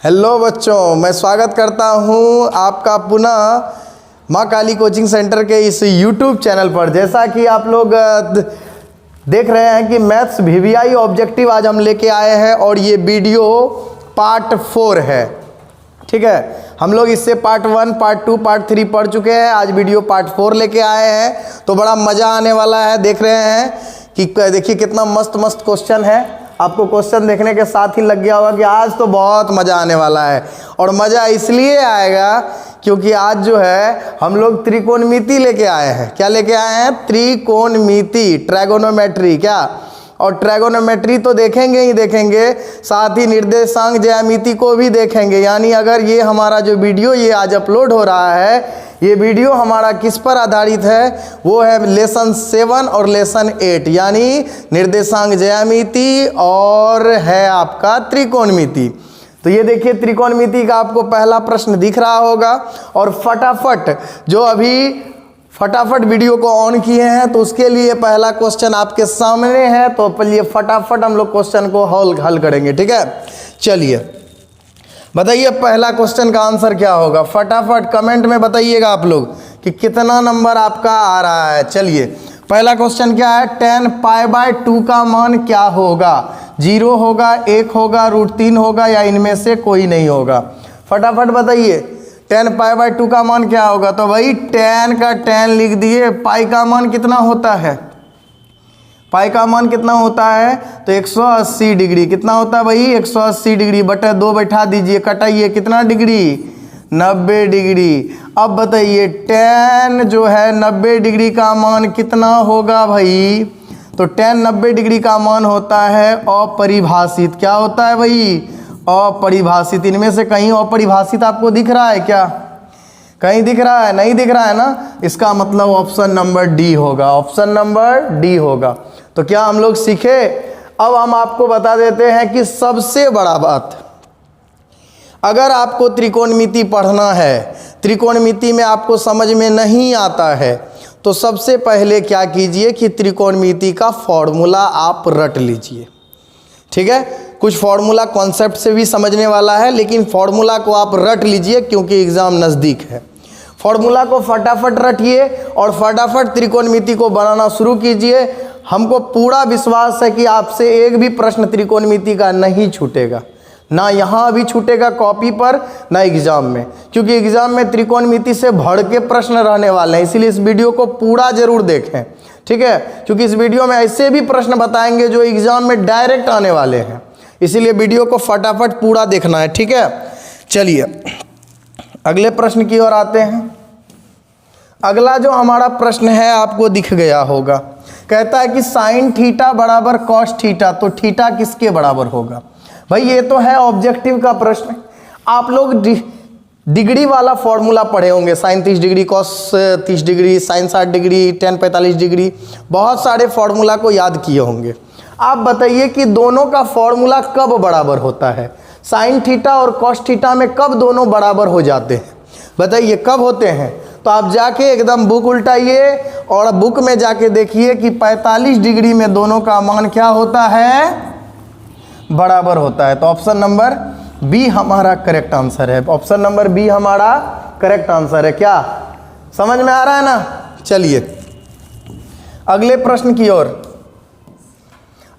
Hello बच्चों, मैं स्वागत करता हूं आपका पुनः माँ काली कोचिंग सेंटर के इस यूट्यूब चैनल पर। जैसा कि आप लोग देख रहे हैं कि मैथ्स वीवीआई ऑब्जेक्टिव आज हम लेके आए हैं और ये वीडियो पार्ट 4 है। ठीक है, हम लोग इससे पार्ट 1, पार्ट 2, पार्ट 3 पढ़ चुके हैं। आज वीडियो पार्ट 4 लेके आए हैं तो बड़ा मज़ा आने वाला है। देख रहे हैं कि देखिए कितना मस्त मस्त क्वेश्चन है। आपको क्वेश्चन देखने के साथ ही लग गया होगा कि आज तो बहुत मज़ा आने वाला है। और मज़ा इसलिए आएगा क्योंकि आज जो है हम लोग त्रिकोणमिति लेके आए हैं। क्या लेके आए हैं? त्रिकोणमिति, ट्रायगोनोमेट्री। क्या? और ट्रायगोनोमेट्री तो देखेंगे ही देखेंगे, साथ ही निर्देशांक ज्यामिति को भी देखेंगे। यानी अगर ये हमारा जो वीडियो ये आज अपलोड हो रहा है, ये वीडियो हमारा किस पर आधारित है? वो है लेसन 7 और लेसन 8, यानी निर्देशांक ज्यामिति और है आपका त्रिकोणमिति। तो ये देखिए त्रिकोणमिति का आपको पहला प्रश्न दिख रहा होगा। और फटाफट जो अभी फटाफट वीडियो को ऑन किए हैं तो उसके लिए पहला क्वेश्चन आपके सामने है। तो चलिए फटाफट हम लोग क्वेश्चन को हल करेंगे। ठीक है, चलिए बताइए पहला क्वेश्चन का आंसर क्या होगा। फटाफट कमेंट में बताइएगा आप लोग कि कितना नंबर आपका आ रहा है। चलिए पहला क्वेश्चन क्या है? 10 π/2 का मान क्या होगा? 0 होगा, 1 होगा, √3 होगा या इनमें से कोई नहीं होगा? फटाफट बताइए 10 π/2 का मान क्या होगा। तो भाई 10 का 10 लिख दिए। पाई का मान कितना होता है? पाई का मान कितना होता है? तो 180 डिग्री। कितना होता है भाई? 180 डिग्री बटा 2 बैठा दीजिए, कटाइए, कितना डिग्री? 90 डिग्री। अब बताइए 10 जो है 90 डिग्री का मान कितना होगा भाई? तो 10 90 डिग्री का मान होता है अपरिभाषित। क्या होता है भाई? अपरिभाषित। इनमें से कहीं अपरिभाषित आपको दिख रहा है क्या? कहीं दिख रहा है? नहीं दिख रहा है ना। इसका मतलब ऑप्शन नंबर डी होगा। ऑप्शन नंबर डी होगा। तो क्या हम लोग सीखे? अब हम आपको बता देते हैं कि सबसे बड़ा बात, अगर आपको त्रिकोणमिति पढ़ना है, त्रिकोणमिति में आपको समझ में नहीं आता है, तो सबसे पहले क्या कीजिए कि त्रिकोणमिति का फॉर्मूला आप रट लीजिए। ठीक है, कुछ फॉर्मूला कॉन्सेप्ट से भी समझने वाला है, लेकिन फॉर्मूला को आप रट लीजिए क्योंकि एग्ज़ाम नज़दीक है। फॉर्मूला को फटाफट रटिए और फटाफट त्रिकोणमिति को बनाना शुरू कीजिए। हमको पूरा विश्वास है कि आपसे एक भी प्रश्न त्रिकोणमिति का नहीं छूटेगा, ना यहाँ भी छूटेगा कॉपी पर, ना एग्ज़ाम में, क्योंकि एग्ज़ाम में त्रिकोणमिति से भर के प्रश्न रहने वाले हैं। इसीलिए इस वीडियो को पूरा ज़रूर देखें। ठीक है, क्योंकि इस वीडियो में ऐसे भी प्रश्न बताएंगे जो एग्ज़ाम में डायरेक्ट आने वाले हैं। इसीलिए वीडियो को फटाफट पूरा देखना है। ठीक है, चलिए अगले प्रश्न की ओर आते हैं। अगला जो हमारा प्रश्न है आपको दिख गया होगा। कहता है कि साइन थीटा बराबर कॉस थीटा, तो थीटा किसके बराबर होगा? भाई ये तो है ऑब्जेक्टिव का प्रश्न। आप लोग डिग्री वाला फॉर्मूला पढ़े होंगे। Sine 30 degree, cos 30 degree, sine 60 degree, tan 45 degree, बहुत सारे फॉर्मूला को याद किए होंगे। आप बताइए कि दोनों का फॉर्मूला कब बराबर होता है? साइन थीटा और कॉस थीटा में कब दोनों बराबर हो जाते हैं? बताइए कब होते हैं? तो आप जाके एकदम बुक उल्टाइए और बुक में जाके देखिए कि 45 डिग्री में दोनों का मान क्या होता है? बराबर होता है। तो ऑप्शन नंबर बी हमारा करेक्ट आंसर है। ऑप्शन नंबर बी हमारा करेक्ट आंसर है। क्या समझ में आ रहा है ना? चलिए अगले प्रश्न की ओर।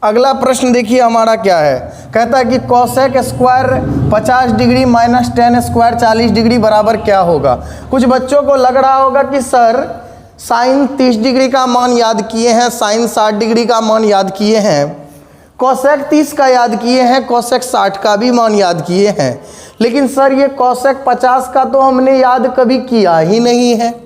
अगला प्रश्न देखिए हमारा क्या है। कहता है कि cosec square 50 degree minus ten square 40 degree बराबर क्या होगा? कुछ बच्चों को लग रहा होगा कि सर साइन 30 डिग्री का मान याद किए हैं, साइन 60 डिग्री का मान याद किए हैं, कॉसेक 30 का याद किए हैं, कॉसेक 60 का भी मान याद किए हैं, लेकिन सर ये कॉसेक 50 का तो हमने याद कभी किया ही नहीं है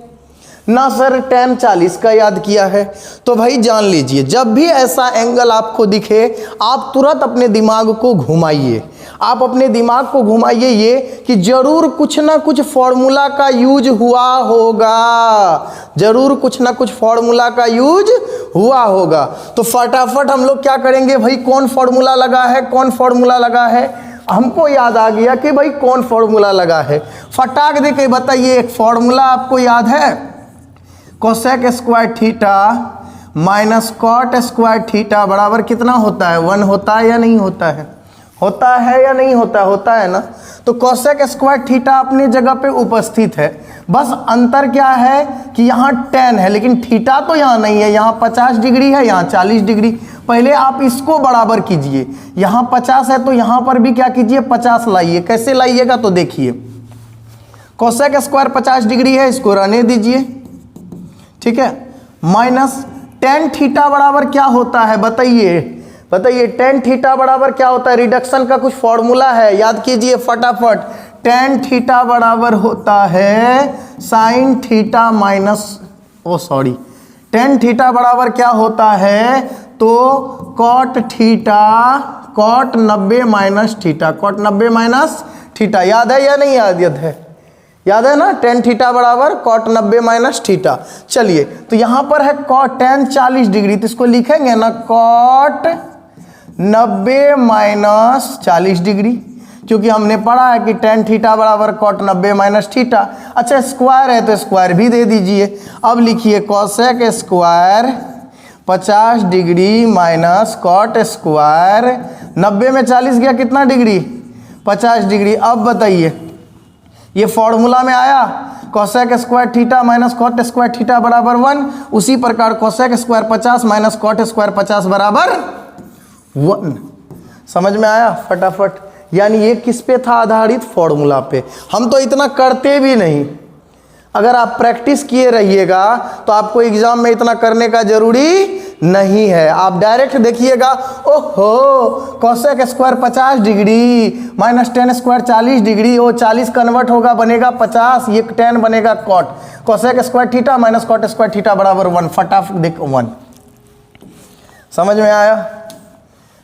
ना सर, टेन 40 का याद किया है। तो भाई जान लीजिए, जब भी ऐसा एंगल आपको दिखे आप तुरंत अपने दिमाग को घुमाइए। आप अपने दिमाग को घुमाइए ये कि जरूर कुछ ना कुछ फॉर्मूला का यूज हुआ होगा, जरूर कुछ ना कुछ फॉर्मूला का यूज हुआ होगा। तो फटाफट हम लोग क्या करेंगे भाई, कौन फॉर्मूला लगा है, कौन फॉर्मूला लगा है? हमको याद आ गया कि भाई कौन फॉर्मूला लगा है। फटाक दे के बताइए, एक फॉर्मूला आपको याद है? Cosec square theta minus cot square theta बराबर कितना होता है? 1 होता है या नहीं होता है? होता है या नहीं होता? होता है ना। तो कोसेक स्क्वायर थीटा अपनी जगह पे उपस्थित है, बस अंतर क्या है कि यहाँ tan है लेकिन थीटा तो यहाँ नहीं है, यहाँ 50 डिग्री है, यहाँ 40 डिग्री। पहले आप इसको बराबर कीजिए, यहाँ 50 है तो यहाँ पर भी क्या कीजिए 50 लाइए। कैसे लाइएगा तो देखिए, कोसेक स्क्वायर 50 डिग्री है, इसको रहने दीजिए, ठीक है। माइनस tan थीटा बराबर क्या होता है बताइए, बताइए tan थीटा बराबर क्या होता है? रिडक्शन का कुछ फॉर्मूला है, याद कीजिए फटाफट। tan थीटा बराबर होता है साइन थीटा माइनस, ओ सॉरी, tan थीटा बराबर क्या होता है? तो cot theta, cot 90 minus theta, cot 90 minus theta. याद है या नहीं याद है? याद है ना, tan थीटा बराबर cot 90 माइनस थीटा। चलिए, तो यहां पर है cot tan 40 डिग्री, तो इसको लिखेंगे ना cot 90 माइनस 40 डिग्री, क्योंकि हमने पढ़ा है कि tan थीटा बराबर cot 90 माइनस थीटा। अच्छा, स्क्वायर है तो स्क्वायर भी दे दीजिए। अब लिखिए cosec square 50 degree minus cot square 90 में 40 गया कितना डिग्री? 50 डिग्री। अब बताइए, ये फॉर्मूला में आया, cosec square theta minus cot square theta बराबर 1। उसी प्रकार cosec square 50 minus cot square 50 बराबर 1। समझ में आया फटाफट? यानी ये किस पे था आधारित? फॉर्मूला पे। हम तो इतना करते भी नहीं, अगर आप प्रैक्टिस किए रहिएगा तो आपको एग्जाम में इतना करने का जरूरी नहीं है। आप डायरेक्ट देखिएगा, ओहो cosec square 50 degree minus tan square 40 degree, वो 40 कन्वर्ट होगा बनेगा 50, ये tan बनेगा cot, cosec square theta minus cot square theta बराबर 1। फटाफट देखो 1। समझ में आया?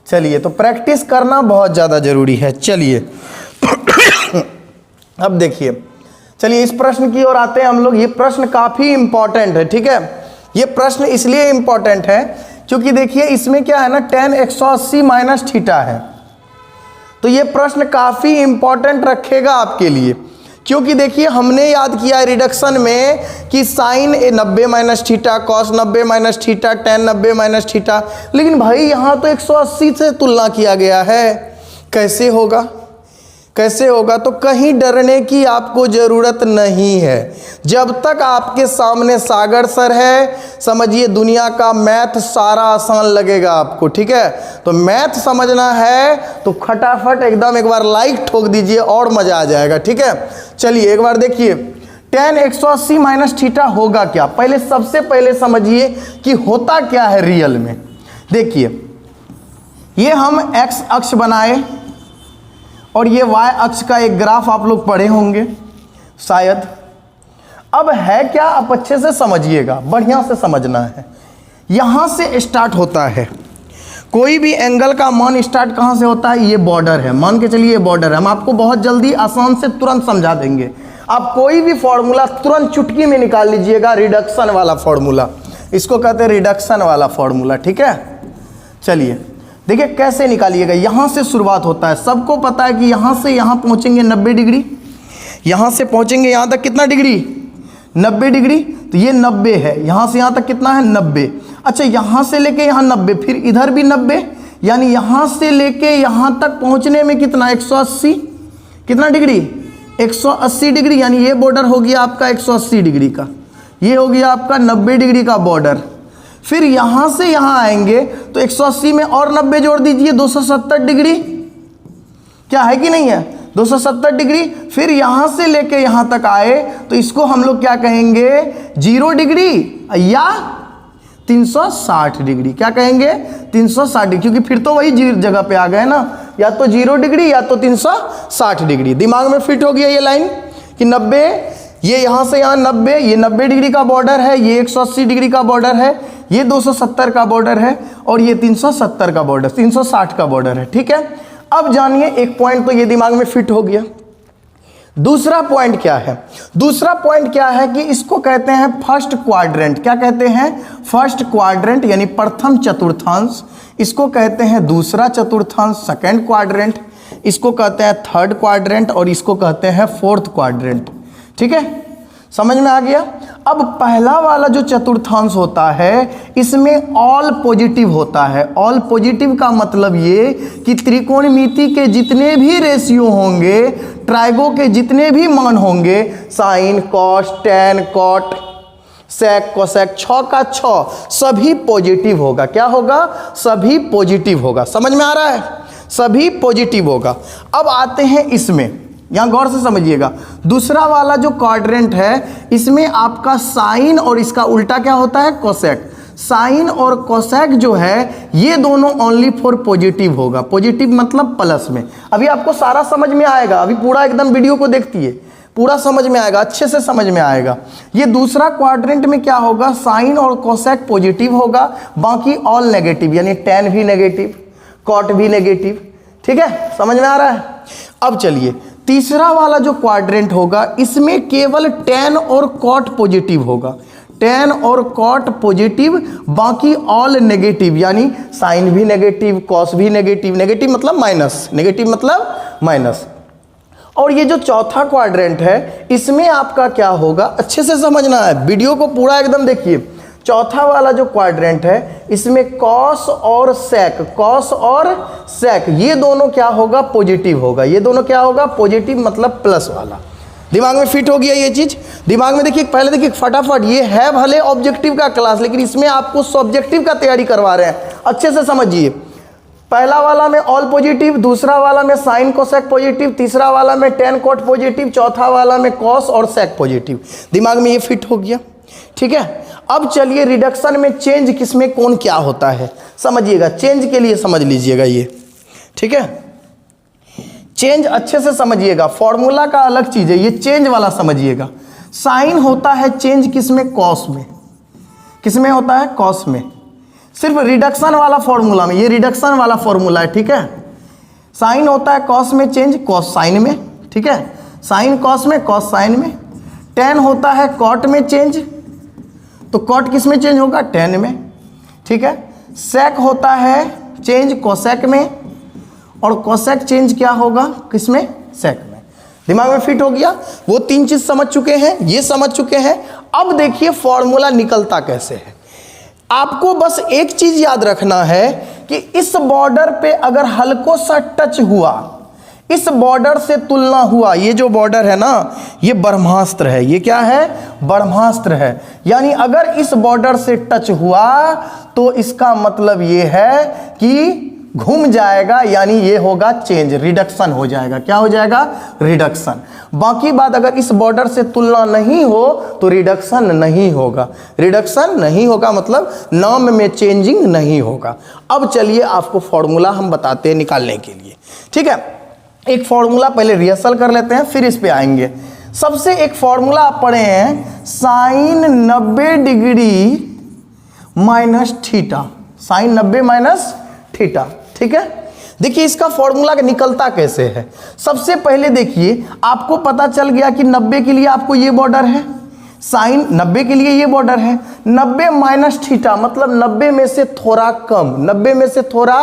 चलिए, तो प्रैक्टिस करना बहुत ज़्यादा जरूरी है। चलिए अब देखिए, चलिए इस प्रश्न की ओर आते हैं हम लोग। ये प्रश्न काफ़ी इंपॉर्टेंट है, ठीक है। ये प्रश्न इसलिए इंपॉर्टेंट है क्योंकि देखिए इसमें क्या है ना, tan 180 माइनस थीटा है, तो ये प्रश्न काफ़ी इंपॉर्टेंट रखेगा आपके लिए। क्योंकि देखिए हमने याद किया रिडक्शन में कि sine 90 minus theta, cos 90 minus theta, tan 90 minus theta, लेकिन भाई यहाँ तो 180 से तुलना किया गया है। कैसे होगा? कैसे होगा? तो कहीं डरने की आपको ज़रूरत नहीं है। जब तक आपके सामने सागर सर है, समझिए दुनिया का मैथ सारा आसान लगेगा आपको, ठीक है। तो मैथ समझना है तो फटाफट एकदम एक बार लाइक ठोक दीजिए और मज़ा आ जाएगा, ठीक है। चलिए एक बार देखिए, tan 180 माइनस थीटा होगा क्या? पहले सबसे पहले समझिए कि होता क्या है रियल में। देखिए, ये हम x अक्ष बनाए और ये y अक्ष का एक ग्राफ आप लोग पढ़े होंगे शायद। अब है क्या, आप अच्छे से समझिएगा, बढ़िया से समझना है। यहाँ से स्टार्ट होता है कोई भी एंगल का मान, स्टार्ट कहाँ से होता है? ये बॉर्डर है, मान के चलिए ये बॉर्डर है। हम आपको बहुत जल्दी आसान से तुरंत समझा देंगे। आप कोई भी फॉर्मूला तुरंत चुटकी में निकाल लीजिएगा, रिडक्शन वाला फॉर्मूला, इसको कहते हैं रिडक्शन वाला फॉर्मूला, ठीक है। चलिए देखिए कैसे निकालिएगा। यहाँ से शुरुआत होता है, सबको पता है कि यहाँ से यहाँ पहुँचेंगे 90 डिग्री, यहाँ से पहुँचेंगे यहाँ तक कितना डिग्री? 90 डिग्री। तो ये 90 है, यहाँ से यहाँ तक कितना है? 90। अच्छा, यहाँ से लेके यहाँ 90, फिर इधर भी 90, यानी यहाँ से लेके यहाँ तक पहुँचने में कितना? 180। कितना डिग्री? 180 डिग्री, यानी ये बॉर्डर हो गया आपका 180 डिग्री का, ये हो गया आपका 90 डिग्री का बॉर्डर। फिर यहाँ से यहाँ आएंगे तो 180 में और 90 जोड़ दीजिए, 270 डिग्री। क्या है कि नहीं है? 270 डिग्री। फिर यहाँ से लेके यहाँ तक आए तो इसको हम लोग क्या कहेंगे? 0 डिग्री या 360 डिग्री। क्या कहेंगे? 360 डिग्री, क्योंकि फिर तो वही जगह पे आ गए ना, या तो 0 डिग्री या तो 360 डिग्री। दिमाग में फिट हो गया ये लाइन कि 90, ये यहाँ से यहाँ 90, ये 90 डिग्री का बॉर्डर है, ये 180 डिग्री का बॉर्डर है, ये 270 का बॉर्डर है और ये 370 का बॉर्डर, 360 का बॉर्डर है, ठीक है। अब जानिए एक पॉइंट तो ये दिमाग में फिट हो गया। दूसरा पॉइंट क्या है? दूसरा पॉइंट क्या है कि इसको कहते हैं फर्स्ट क्वाड्रेंट। क्या कहते हैं? फर्स्ट क्वाड्रेंट, यानी प्रथम चतुर्थांश। इसको कहते हैं दूसरा चतुर्थांश, सेकंड क्वाड्रेंट। इसको कहते हैं थर्ड क्वाड्रेंट और इसको कहते हैं फोर्थ क्वाड्रेंट, ठीक है। समझ में आ गया? अब पहला वाला जो चतुर्थांश होता है इसमें ऑल पॉजिटिव होता है। ऑल पॉजिटिव का मतलब ये कि त्रिकोणमिति के जितने भी रेशियो होंगे, ट्राइगो के जितने भी मान होंगे, साइन, कॉस, टैन, कॉट, सेक, कोसेक, 6 का 6 सभी पॉजिटिव होगा। क्या होगा? सभी पॉजिटिव होगा। समझ में आ रहा है? सभी पॉजिटिव होगा। अब आते हैं इसमें, यहां गौर से समझिएगा। दूसरा वाला जो क्वाड्रेंट है इसमें आपका साइन और इसका उल्टा क्या होता है? कोसेक। साइन और कोसेक जो है ये दोनों ओनली फॉर पॉजिटिव होगा। पॉजिटिव मतलब प्लस में। अभी आपको सारा समझ में आएगा, अभी पूरा एकदम वीडियो को देखती है, पूरा समझ में आएगा, अच्छे से समझ में आएगा। ये दूसरा क्वाड्रेंट में क्या होगा? साइन और कोसेक पॉजिटिव होगा, बाकी ऑल नेगेटिव, यानी टैन भी नेगेटिव, कॉट भी नेगेटिव। ठीक है, समझ में आ रहा है? अब चलिए तीसरा वाला जो क्वाड्रेंट होगा इसमें केवल टैन और कॉट पॉजिटिव होगा। टैन और कॉट पॉजिटिव, बाकी ऑल नेगेटिव, यानी साइन भी नेगेटिव, कॉस भी नेगेटिव। नेगेटिव मतलब माइनस, नेगेटिव मतलब माइनस। और ये जो चौथा क्वाड्रेंट है इसमें आपका क्या होगा? अच्छे से समझना है, वीडियो को पूरा एकदम देखिए। चौथा वाला जो क्वाड्रेंट है इसमें कॉस और सेक, कॉस और सेक ये दोनों क्या होगा? पॉजिटिव होगा। ये दोनों क्या होगा? पॉजिटिव मतलब प्लस वाला। दिमाग में फिट हो गया ये चीज? दिमाग में देखिए, पहले देखिए फटाफट, ये है भले ऑब्जेक्टिव का क्लास लेकिन इसमें आपको सब्जेक्टिव का तैयारी करवा रहे हैं, अच्छे से समझिए। पहला वाला में ऑल पॉजिटिव, दूसरा वाला में साइन कोसेक पॉजिटिव, तीसरा वाला में टैन कॉट पॉजिटिव, चौथा वाला में कॉस और सेक पॉजिटिव। दिमाग में ये फिट हो गया? ठीक है। अब चलिए रिडक्शन में चेंज किसमें कौन क्या होता है समझिएगा। चेंज के लिए समझ लीजिएगा ये, ठीक है। चेंज अच्छे से समझिएगा, फॉर्मूला का अलग चीज है, ये चेंज वाला समझिएगा। साइन होता है चेंज किसमें? कॉस में। किसमें होता है? कॉस में। सिर्फ रिडक्शन वाला फॉर्मूला में, ये रिडक्शन वाला फॉर्मूला है, ठीक है। साइन होता है कॉस में चेंज, कॉस साइन में, ठीक है। साइन कॉस में, कॉस साइन में। टैन होता है कॉट में चेंज, तो कॉट किस में चेंज होगा? टैन में, ठीक है। सेक होता है चेंज कोसेक में, और कोसेक चेंज क्या होगा? किसमें? सेक में। दिमाग में फिट हो गया? वो 3 चीज समझ चुके हैं, ये समझ चुके हैं। अब देखिए फॉर्मूला निकलता कैसे है। आपको बस एक चीज याद रखना है कि इस बॉर्डर पे अगर हल्को सा टच हुआ, इस बॉर्डर से तुलना हुआ, ये जो बॉर्डर है ना ये ब्रह्मास्त्र है। ये क्या है? ब्रह्मास्त्र है। यानी अगर इस बॉर्डर से टच हुआ तो इसका मतलब ये है कि घूम जाएगा, यानी ये होगा चेंज, रिडक्शन हो जाएगा। क्या हो जाएगा? रिडक्शन। बाकी बात अगर इस बॉर्डर से तुलना नहीं हो तो रिडक्शन नहीं होगा। रिडक्शन नहीं होगा मतलब नाम में चेंजिंग नहीं होगा। अब चलिए आपको फॉर्मूला हम बताते हैं निकालने के लिए, ठीक है। एक फॉर्मूला पहले रिहर्सल कर लेते हैं, फिर इस पे आएंगे। सबसे एक फॉर्मूला आप पढ़े हैं, sine 90 degree minus theta. Sine 90 minus theta, ठीक है। देखिए इसका फॉर्मूला निकलता कैसे है। सबसे पहले देखिए आपको पता चल गया कि 90 के लिए आपको ये बॉर्डर है, साइन 90 के लिए ये बॉर्डर है। 90 माइनस थीटा मतलब 90 में से थोड़ा कम, 90 में से थोड़ा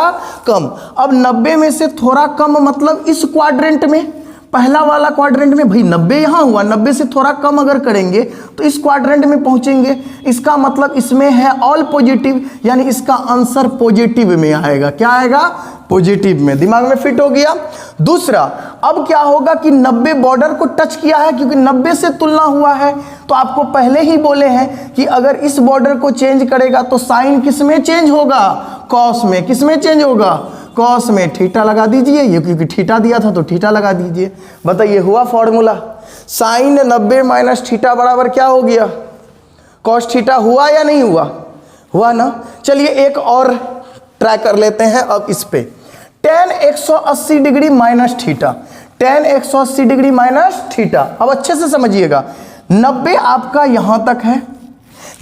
कम। अब 90 में से थोड़ा कम मतलब इस क्वाड्रेंट में, पहला वाला क्वाड्रेंट में भाई 90 यहाँ हुआ, 90 से थोड़ा कम अगर करेंगे तो इस क्वाड्रेंट में पहुंचेंगे। इसका मतलब इसमें है ऑल पॉजिटिव, यानी इसका आंसर पॉजिटिव में आएगा। क्या आएगा? पॉजिटिव में। दिमाग में फिट हो गया। दूसरा, अब क्या होगा कि 90 बॉर्डर को टच किया है, क्योंकि 90 से तुलना हुआ है, तो आपको पहले ही बोले हैं कि अगर इस बॉर्डर को चेंज करेगा तो साइन किस में चेंज होगा? कॉस में। किस में चेंज होगा? कॉस में। थीटा लगा दीजिए, ये क्योंकि थीटा दिया था तो थीटा लगा दीजिए। बताइए हुआ फॉर्मूला। साइन 90 माइनस थीटा बराबर क्या हो गया? Cos theta. हुआ या नहीं हुआ? हुआ ना। चलिए एक और ट्राई कर लेते हैं अब इस पे। tan 180 degree minus theta, tan 180 degree minus theta. अब अच्छे से समझिएगा, 90 आपका यहां तक है,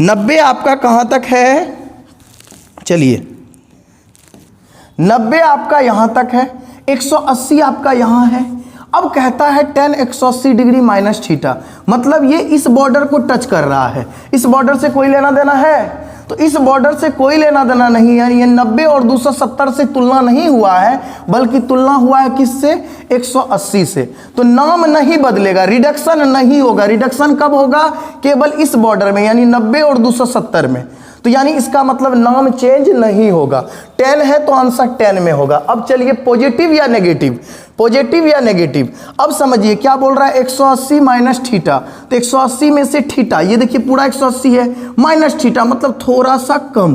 90 आपका कहां तक है? चलिए 90 आपका यहां तक है, 180 आपका यहां है। अब कहता है tan 180 डिग्री माइनस थीटा, मतलब ये इस बॉर्डर को टच कर रहा है। इस बॉर्डर से कोई लेना देना है? तो इस बॉर्डर से कोई लेना देना नहीं है। ये 90 और 270 से तुलना नहीं हुआ है, बल्कि तुलना हुआ है किससे? 180 से। तो नाम नहीं बदलेगा, रिडक्शन नहीं होगा। रिडक्शन कब होगा? केवल इस बॉर्डर में, यानी 90 और 270 में। तो यानी इसका मतलब नाम चेंज नहीं होगा। 10 है तो आंसर 10 में होगा। अब चलिए पॉजिटिव या नेगेटिव, पॉजिटिव या नेगेटिव। अब समझिए क्या बोल रहा है, 180 माइनस थीटा। तो 180 में से थीटा, ये देखिए पूरा 180 है, माइनस थीटा मतलब थोड़ा सा कम।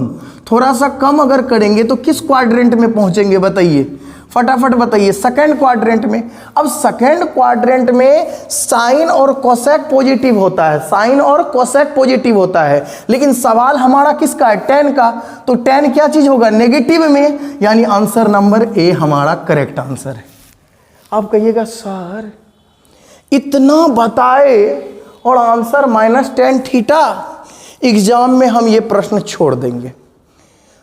थोड़ा सा कम अगर करेंगे तो किस क्वाड्रेंट में पहुंचेंगे बताइए, फटाफट बताइए। सेकंड क्वाड्रेंट में। अब सेकंड क्वाड्रेंट में साइन और कोसेक पॉजिटिव होता है, साइन और कोसेक पॉजिटिव होता है। लेकिन सवाल हमारा किसका है? 10 का। तो 10 क्या चीज होगा? नेगेटिव में, यानी आंसर नंबर ए हमारा करेक्ट आंसर है। आप कहिएगा सर इतना बताए और आंसर -10 थीटा, एग्जाम में हम ये प्रश्न छोड़ देंगे।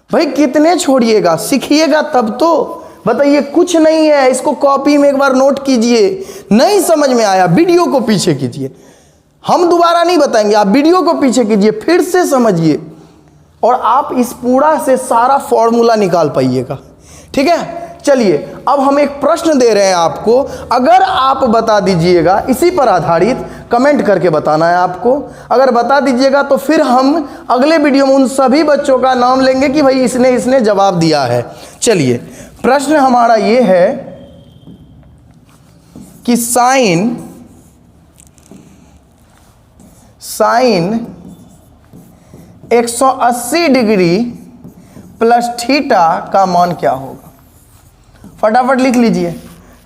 भाई कितने छोड़िएगा, सीखिएगा तब तो। बताइए कुछ नहीं है, इसको कॉपी में एक बार नोट कीजिए। नहीं समझ में आया वीडियो को पीछे कीजिए, हम दोबारा नहीं बताएंगे, आप वीडियो को पीछे कीजिए, फिर से समझिए और आप इस पूरा से सारा फॉर्मूला निकाल पाइएगा। ठीक है, चलिए अब हम एक प्रश्न दे रहे हैं आपको, अगर आप बता दीजिएगा, इसी पर आधारित कमेंट करके बताना है आपको। अगर बता दीजिएगा तो फिर हम अगले वीडियो में उन सभी बच्चों का नाम लेंगे कि भाई इसने जवाब दिया है। चलिए प्रश्न हमारा ये है कि साइन 180 डिग्री प्लस थीटा का मान क्या होगा? फटाफट लिख लीजिए,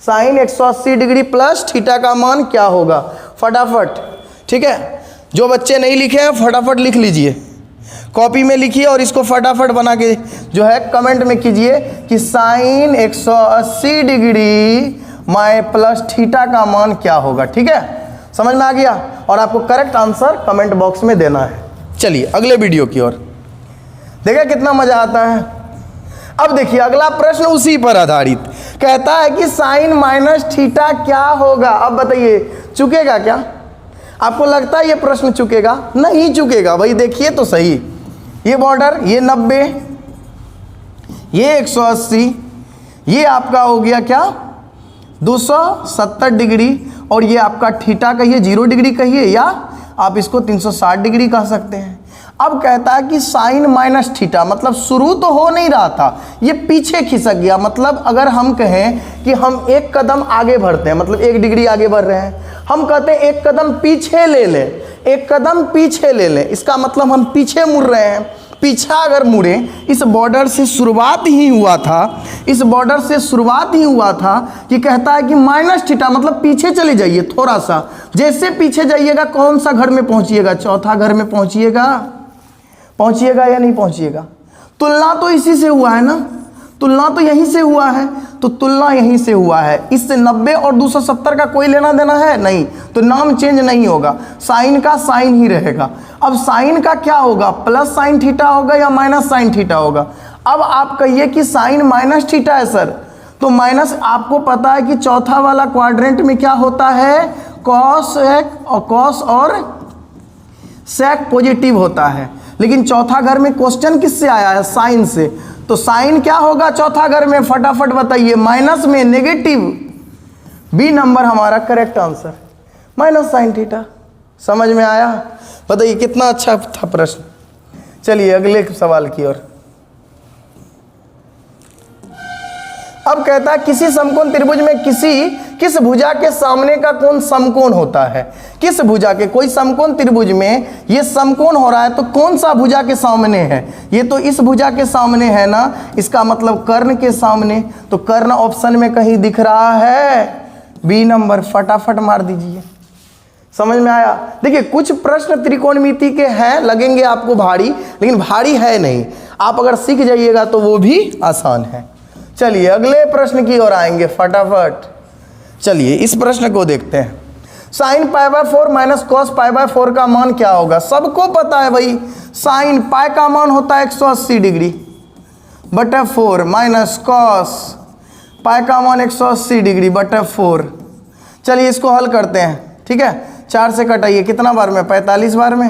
साइन 180 डिग्री प्लस थीटा का मान क्या होगा? फटाफट। ठीक है, जो बच्चे नहीं लिखे हैं फटाफट लिख लीजिए, कॉपी में लिखिए और इसको फटाफट बना के जो है कमेंट में कीजिए कि साइन 180 डिग्री माय प्लस थीटा का मान क्या होगा। ठीक है, समझ में आ गया? और आपको करेक्ट आंसर कमेंट बॉक्स में देना है। चलिए अगले वीडियो की ओर। देखिए कितना मजा आता है। अब देखिए अगला प्रश्न उसी पर आधारित कहता है कि साइन माइनस थीटा क्या होगा? अब बताइए चुकेगा क्या? आपको लगता है ये प्रश्न चुकेगा? नहीं चुकेगा। भाई देखिए तो सही, ये बॉर्डर, ये 90, ये 180, ये आपका हो गया क्या 270 डिग्री, और ये आपका थीटा कहिए 0 डिग्री कहिए, या आप इसको 360 डिग्री कह सकते हैं। अब कहता है कि साइन माइनस थीटा, मतलब शुरू तो हो नहीं रहा था, ये पीछे खिसक गया। मतलब अगर हम कहें कि हम एक कदम आगे बढ़ते हैं, मतलब 1 डिग्री आगे बढ़ रहे हैं, हम कहते हैं एक कदम पीछे ले लें, एक कदम पीछे ले लें, इसका मतलब हम पीछे मुड़ रहे हैं। पीछा अगर मुड़े, इस बॉर्डर से शुरुआत ही हुआ था, इस बॉर्डर से शुरुआत ही हुआ था कि कहता है कि माइनस थीटा, मतलब पीछे चले जाइए थोड़ा सा। जैसे पीछे जाइएगा कौन सा घर में पहुंचिएगा? चौथा घर में पहुंचिएगा। पहुंचिएगा या नहीं पहुंचिएगा? तुलना तो इसी से हुआ है ना, तुलना तो यहीं से हुआ है, तो तुलना यहीं से हुआ है। इससे 90 और 270 का कोई लेना देना है नहीं, तो नाम चेंज नहीं होगा, साइन का साइन ही रहेगा। अब साइन का क्या होगा? प्लस साइन थीटा होगा या माइनस साइन थीटा होगा? अब आप कहिए कि साइन माइनस थीटा है सर, तो माइनस, आपको पता है कि चौथा वाला क्वाड्रेंट में क्या होता है? कॉस और सेक पॉजिटिव होता है। लेकिन चौथा घर में क्वेश्चन किससे आया है? साइन से। तो साइन क्या होगा चौथा घर में? फटाफट बताइए। माइनस में, नेगेटिव। बी नंबर हमारा correct answer, minus sine theta. समझ में आया? बताइए कितना अच्छा था प्रश्न। चलिए अगले सवाल की ओर। अब कहता है किसी समकोण त्रिभुज में किस भुजा के सामने का कोण समकोण होता है? किस भुजा के, कोई समकोण त्रिभुज में ये समकोण हो रहा है तो कौन सा भुजा के सामने है? ये तो इस भुजा के सामने है ना, इसका मतलब कर्ण के सामने। तो कर्ण ऑप्शन में कहीं दिख रहा है? बी नंबर, फटाफट मार दीजिए। समझ में आया? देखिए कुछ प्रश्न त्रिकोणमिति के हैं, लगेंगे आपको भारी, लेकिन भारी है नहीं। आप अगर सीख जाइएगा तो वो भी आसान है। चलिए अगले प्रश्न की ओर आएंगे फटाफट। चलिए इस प्रश्न को देखते हैं। साइन π/4 माइनस कॉस π/4 का मान क्या होगा? सबको पता है भाई, साइन पाई का मान होता है 180 डिग्री बटा 4 माइनस कॉस पाई का मान 180 डिग्री बटा 4। चलिए इसको हल करते हैं। ठीक है, 4 से कटाइए, कितना बार में? 45 बार में।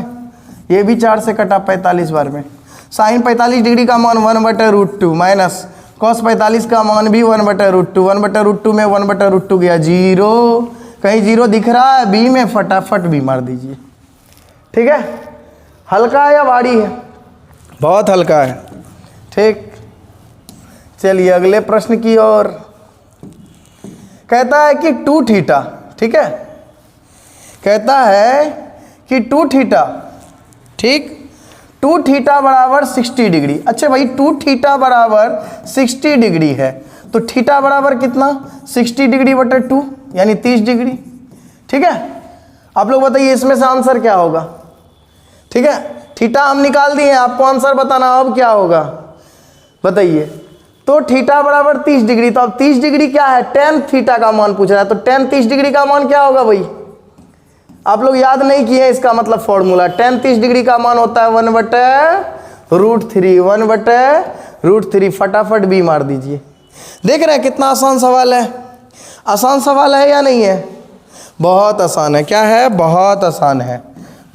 ये भी 4 से कटा 45 बार में। साइन 45 डिग्री का मान 1/√2 माइनस कॉस 45 का मान भी 1/√2, 1/√2 में 1/√2 गया 0, कहीं 0 दिख रहा है बी में, फटाफट बी मार दीजिए। ठीक है, हल्का है या भारी है? बहुत हल्का है। ठीक, चलिए अगले प्रश्न की ओर। कहता है कि 2 थीटा, ठीक है, कहता है कि 2 थीटा, ठीक, 2 थीटा बराबर 60 डिग्री। अच्छा भाई 2 थीटा बराबर 60 डिग्री है तो थीटा बराबर कितना? 60 डिग्री बटे 2 यानी 30 डिग्री। ठीक है, आप लोग बताइए इसमें से आंसर क्या होगा? ठीक है, थीटा हम निकाल दिए, आपको आंसर बताना अब क्या होगा बताइए। तो थीटा बराबर 30 डिग्री, तो अब 30 डिग्री क्या है? tan थीटा का मान पूछ रहा है, तो tan 30 डिग्री का मान क्या होगा भाई? आप लोग याद नहीं किए, इसका मतलब फॉर्मूला tan 30 डिग्री का मान होता है 1/√3, 1/√3। फटाफट भी मार दीजिए। देख रहे हैं कितना आसान सवाल है? आसान सवाल है या नहीं है? बहुत आसान है। क्या है? बहुत आसान है।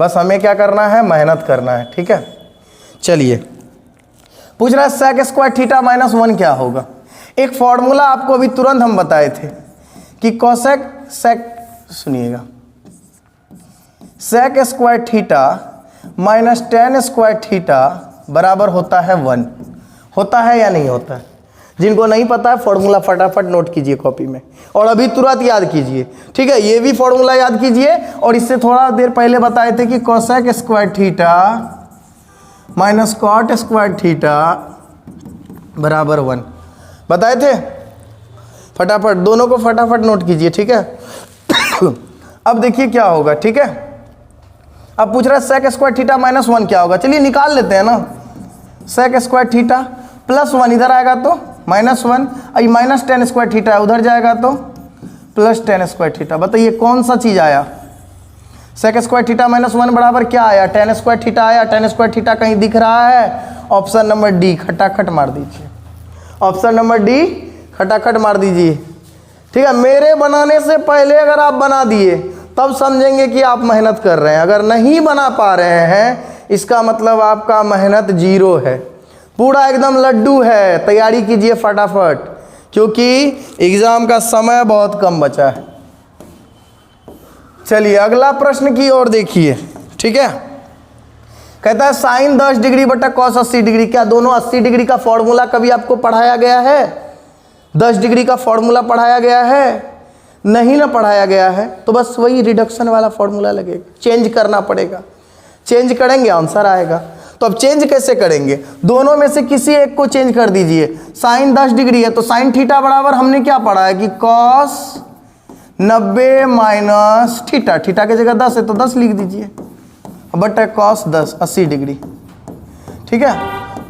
बस हमें क्या करना है? मेहनत करना है। ठीक है, चलिए पूछ रहा है sec स्क्वायर थीटा माइनस 1 क्या होगा। एक फॉर्मूला आपको अभी तुरंत हम बताए थे कि कोसेक सेक, सुनिएगा, sec square theta minus tan square theta बराबर होता है 1। होता है या नहीं होता है? जिनको नहीं पता है फॉर्मूला फटाफट नोट कीजिए कॉपी में और अभी तुरंत याद कीजिए। ठीक है, ये भी फॉर्मूला याद कीजिए और इससे थोड़ा देर पहले बताए थे कि cosec square theta minus cot square theta बराबर 1 बताए थे। फटाफट दोनों को फटाफट नोट कीजिए। ठीक है, अब देखिए क्या होगा। ठीक है, अब पूछ रहा है सेक स्क्वायर थीटा माइनस 1 क्या होगा। चलिए निकाल लेते हैं ना। सेक स्क्वायर थीटा प्लस 1 इधर आएगा तो -1, आई माइनस tan स्क्वायर थीटा है उधर जाएगा तो प्लस tan स्क्वायर थीटा। बताइए कौन सा चीज़ आया? सेक स्क्वायर थीटा माइनस 1 बराबर क्या आया? tan स्क्वायर थीटा आया। tan स्क्वायर थीटा कहीं दिख रहा है? ऑप्शन नंबर डी, खटाखट मार दीजिए। ऑप्शन नंबर डी, खटाखट मार दीजिए। ठीक है, मेरे बनाने से पहले अगर आप बना दिए तब समझेंगे कि आप मेहनत कर रहे हैं। अगर नहीं बना पा रहे हैं इसका मतलब आपका मेहनत 0 है, पूरा एकदम लड्डू है। तैयारी कीजिए फटाफट क्योंकि एग्जाम का समय बहुत कम बचा है। चलिए अगला प्रश्न की ओर देखिए। ठीक है, कहता है साइन 10 डिग्री बटा कॉस 80 डिग्री। क्या दोनों 80 डिग्री का फॉर्मूला कभी आपको पढ़ाया गया है? 10 डिग्री का फॉर्मूला पढ़ाया गया है? नहीं ना पढ़ाया गया है तो बस वही रिडक्शन वाला फॉर्मूला लगेगा, चेंज करना पड़ेगा। चेंज करेंगे आंसर आएगा। तो अब चेंज कैसे करेंगे? दोनों में से किसी एक को चेंज कर दीजिए। साइन 10 डिग्री है तो साइन थीटा बराबर हमने क्या पढ़ा है कि कॉस 90 माइनस थीटा। थीटा की जगह 10 है तो 10 लिख दीजिए बट कॉस 10 80 डिग्री। ठीक है,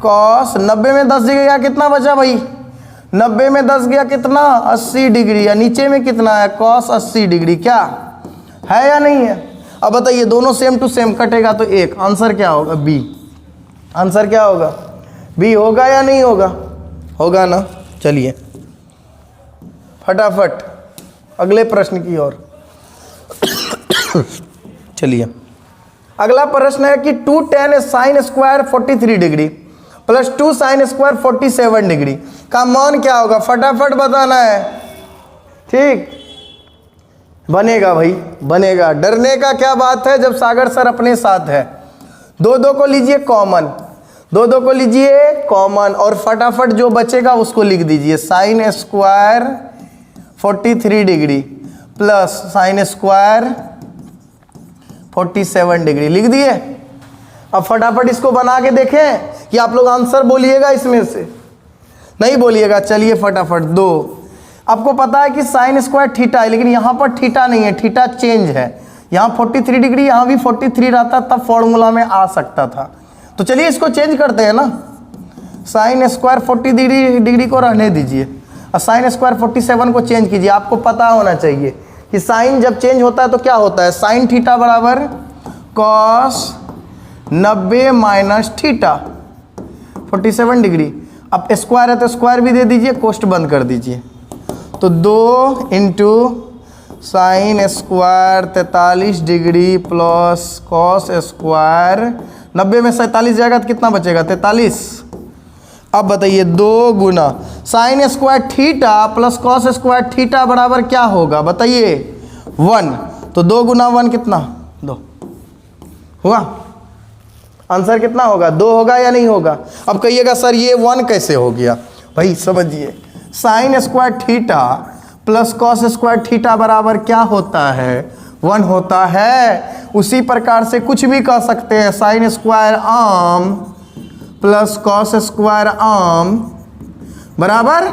कॉस 90 में 10 गया कितना बचा भाई? 90 में 10 गया कितना? 80 डिग्री। या नीचे में कितना है? Cos 80 degree. क्या है या नहीं है? अब बताइए दोनों सेम टू सेम कटेगा तो एक आंसर क्या होगा? बी। आंसर क्या होगा? बी होगा या नहीं होगा? होगा ना। चलिए फटाफट अगले प्रश्न की ओर। चलिए अगला प्रश्न है कि 2 tan sine square 43 degree plus 2 sine square 47 degree का मान क्या होगा? फटाफट बताना है। ठीक, बनेगा भाई, बनेगा। डरने का क्या बात है जब सागर सर अपने साथ है। 2 को लीजिए कॉमन, 2 को लीजिए कॉमन और फटाफट जो बचेगा उसको लिख दीजिए। Sine square 43 degree plus sine square 47 degree लिख दिए। अब फटाफट इसको बना के देखें कि आप लोग आंसर बोलिएगा इसमें से, नहीं बोलिएगा। चलिए फटाफट 2। आपको पता है कि साइन स्क्वायर थीटा है लेकिन यहाँ पर थीटा नहीं है, थीटा चेंज है। यहाँ 43 डिग्री, यहाँ भी 43 रहता तब फॉर्मूला में आ सकता था। तो चलिए इसको चेंज करते हैं ना। साइन स्क्वायर 40 डिग्री को रहने दीजिए और साइन स्क्वायर 47 को चेंज कीजिए। आपको पता होना चाहिए कि साइन जब चेंज होता है तो क्या होता है? साइन थीटा बराबर कॉस 90 माइनस थीटा 47 डिग्री। अब स्क्वायर है तो स्क्वायर भी दे दीजिए, कोष्ट बंद कर दीजिए। तो 2 into sine square 43 degree plus cos square 90 में 47 जाएगा तो कितना बचेगा? 43। अब बताइए 2 गुना sine square theta plus cos square theta बराबर क्या होगा बताइए? 1। तो 2 गुना 1 कितना? 2 हुआ। आंसर कितना होगा? 2 होगा या नहीं होगा? अब कहिएगा सर ये 1 कैसे हो गया? भाई समझिए, sign square theta plus cos square theta बराबर क्या होता है? 1 होता है। उसी प्रकार से कुछ भी कह सकते हैं, sine square arm plus cos square arm बराबर